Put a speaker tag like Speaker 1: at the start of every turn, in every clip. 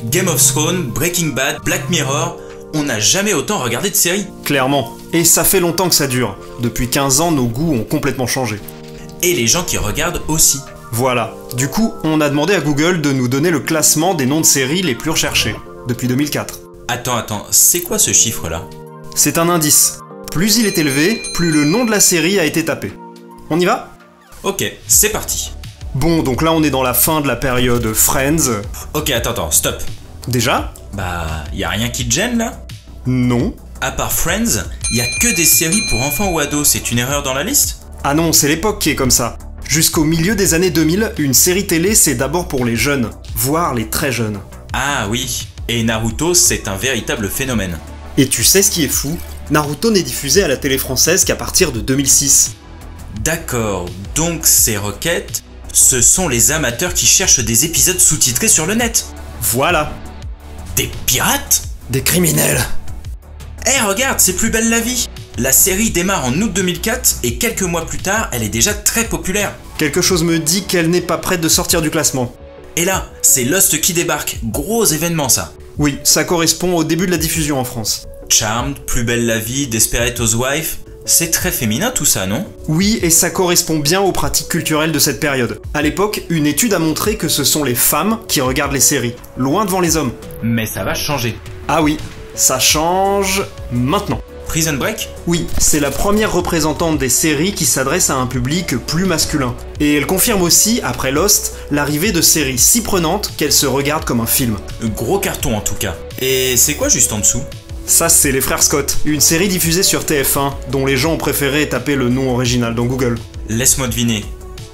Speaker 1: Game of Thrones, Breaking Bad, Black Mirror, on n'a jamais autant regardé de séries.
Speaker 2: Clairement. Et ça fait longtemps que ça dure. Depuis 15 ans, nos goûts ont complètement changé.
Speaker 1: Et les gens qui regardent aussi.
Speaker 2: Voilà. Du coup, on a demandé à Google de nous donner le classement des noms de séries les plus recherchés, depuis 2004.
Speaker 1: Attends, c'est quoi ce chiffre-là?
Speaker 2: C'est un indice. Plus il est élevé, plus le nom de la série a été tapé. On y va?
Speaker 1: Ok, c'est parti.
Speaker 2: Bon, donc là on est dans la fin de la période Friends.
Speaker 1: Ok, attends, stop.
Speaker 2: Déjà?
Speaker 1: Bah, y a rien qui te gêne là?
Speaker 2: Non.
Speaker 1: À part Friends, y a que des séries pour enfants ou ados, c'est une erreur dans la liste?
Speaker 2: Ah non, c'est l'époque qui est comme ça. Jusqu'au milieu des années 2000, une série télé c'est d'abord pour les jeunes, voire les très jeunes.
Speaker 1: Ah oui, et Naruto c'est un véritable phénomène.
Speaker 2: Et tu sais ce qui est fou? Naruto n'est diffusé à la télé française qu'à partir de 2006.
Speaker 1: D'accord, donc ces requêtes, ce sont les amateurs qui cherchent des épisodes sous-titrés sur le net.
Speaker 2: Voilà.
Speaker 1: Des pirates?
Speaker 2: Des criminels.
Speaker 1: Eh regarde, c'est Plus belle la vie. La série démarre en août 2004 et quelques mois plus tard, elle est déjà très populaire.
Speaker 2: Quelque chose me dit qu'elle n'est pas prête de sortir du classement.
Speaker 1: Et là, c'est Lost qui débarque, gros événement ça.
Speaker 2: Oui, ça correspond au début de la diffusion en France.
Speaker 1: Charmed, Plus belle la vie, Desperate Housewives, c'est très féminin tout ça, non?
Speaker 2: Oui, et ça correspond bien aux pratiques culturelles de cette période. À l'époque, une étude a montré que ce sont les femmes qui regardent les séries, loin devant les hommes.
Speaker 1: Mais ça va changer.
Speaker 2: Ah oui, ça change maintenant.
Speaker 1: Prison Break?
Speaker 2: Oui, c'est la première représentante des séries qui s'adresse à un public plus masculin. Et elle confirme aussi, après Lost, l'arrivée de séries si prenantes qu'elles se regardent comme un film.
Speaker 1: Gros carton en tout cas. Et c'est quoi juste en dessous?
Speaker 2: Ça, c'est Les Frères Scott, une série diffusée sur TF1, dont les gens ont préféré taper le nom original dans Google.
Speaker 1: Laisse-moi deviner,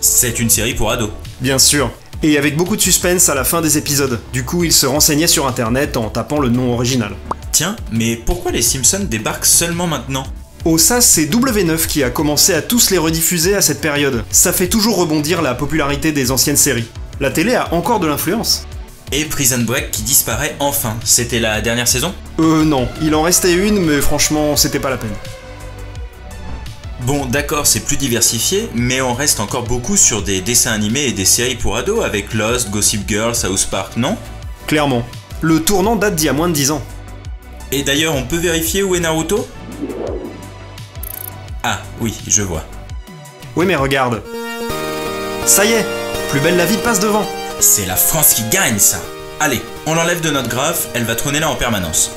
Speaker 1: c'est une série pour ados.
Speaker 2: Bien sûr. Et avec beaucoup de suspense à la fin des épisodes. Du coup, ils se renseignaient sur internet en tapant le nom original.
Speaker 1: Tiens, mais pourquoi les Simpsons débarquent seulement maintenant?
Speaker 2: Oh ça, c'est W9 qui a commencé à tous les rediffuser à cette période. Ça fait toujours rebondir la popularité des anciennes séries. La télé a encore de l'influence.
Speaker 1: Et Prison Break qui disparaît enfin, c'était la dernière saison?
Speaker 2: Non, il en restait une, mais franchement, c'était pas la peine.
Speaker 1: Bon, d'accord, c'est plus diversifié, mais on reste encore beaucoup sur des dessins animés et des séries pour ados avec Lost, Gossip Girl, South Park, non?
Speaker 2: Clairement. Le tournant date d'il y a moins de 10 ans.
Speaker 1: Et d'ailleurs, on peut vérifier où est Naruto? Ah, oui, je vois.
Speaker 2: Oui, mais regarde. Ça y est, Plus belle la vie passe devant.
Speaker 1: C'est la France qui gagne, ça. Allez, on l'enlève de notre graphe, elle va trôner là en permanence.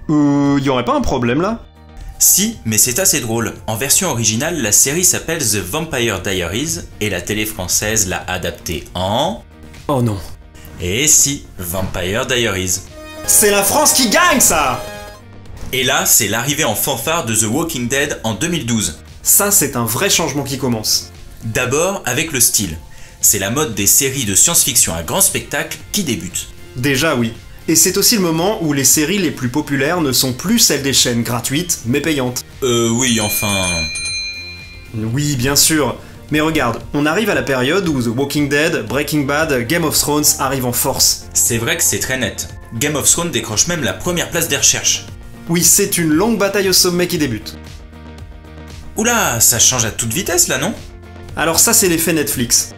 Speaker 2: Y aurait pas un problème là?
Speaker 1: Si, mais c'est assez drôle. En version originale, la série s'appelle The Vampire Diaries et la télé française l'a adaptée en...
Speaker 2: Oh non.
Speaker 1: Et si, Vampire Diaries.
Speaker 2: C'est la France qui gagne, ça!
Speaker 1: Et là, c'est l'arrivée en fanfare de The Walking Dead en 2012.
Speaker 2: Ça, c'est un vrai changement qui commence.
Speaker 1: D'abord avec le style. C'est la mode des séries de science-fiction à grand spectacle qui débute.
Speaker 2: Déjà oui. Et c'est aussi le moment où les séries les plus populaires ne sont plus celles des chaînes gratuites, mais payantes.
Speaker 1: Oui, enfin...
Speaker 2: Oui, bien sûr. Mais regarde, on arrive à la période où The Walking Dead, Breaking Bad, Game of Thrones arrivent en force.
Speaker 1: C'est vrai que c'est très net. Game of Thrones décroche même la première place des recherches.
Speaker 2: Oui, c'est une longue bataille au sommet qui débute.
Speaker 1: Oula, ça change à toute vitesse là, non?
Speaker 2: Alors ça, c'est l'effet Netflix.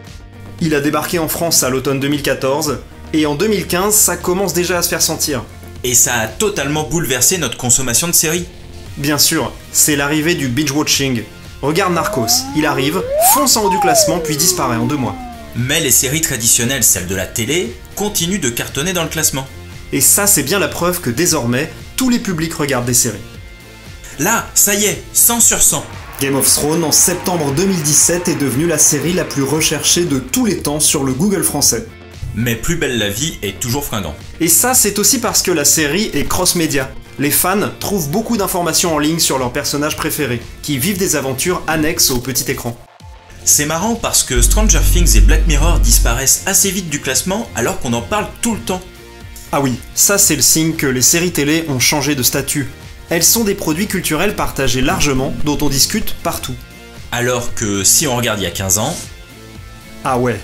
Speaker 2: Il a débarqué en France à l'automne 2014, et en 2015, ça commence déjà à se faire sentir.
Speaker 1: Et ça a totalement bouleversé notre consommation de séries.
Speaker 2: Bien sûr, c'est l'arrivée du binge-watching. Regarde Narcos, il arrive, fonce en haut du classement, puis disparaît en 2 mois.
Speaker 1: Mais les séries traditionnelles, celles de la télé, continuent de cartonner dans le classement.
Speaker 2: Et ça, c'est bien la preuve que désormais, tous les publics regardent des séries.
Speaker 1: Là, ça y est, 100 sur 100.
Speaker 2: Game of Thrones, en septembre 2017, est devenue la série la plus recherchée de tous les temps sur le Google français.
Speaker 1: Mais Plus belle la vie est toujours fringant.
Speaker 2: Et ça, c'est aussi parce que la série est cross-média. Les fans trouvent beaucoup d'informations en ligne sur leurs personnages préférés, qui vivent des aventures annexes au petit écran.
Speaker 1: C'est marrant parce que Stranger Things et Black Mirror disparaissent assez vite du classement alors qu'on en parle tout le temps.
Speaker 2: Ah oui, ça c'est le signe que les séries télé ont changé de statut. Elles sont des produits culturels partagés largement, dont on discute partout.
Speaker 1: Alors que si on regarde il y a 15 ans...
Speaker 2: Ah ouais.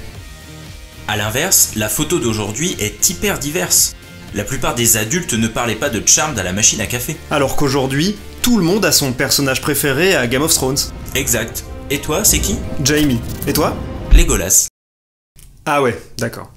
Speaker 1: À l'inverse, la photo d'aujourd'hui est hyper diverse. La plupart des adultes ne parlaient pas de Charmed à la machine à café.
Speaker 2: Alors qu'aujourd'hui, tout le monde a son personnage préféré à Game of Thrones.
Speaker 1: Exact. Et toi, c'est qui?
Speaker 2: Jaime. Et toi?
Speaker 1: Legolas.
Speaker 2: Ah ouais, d'accord.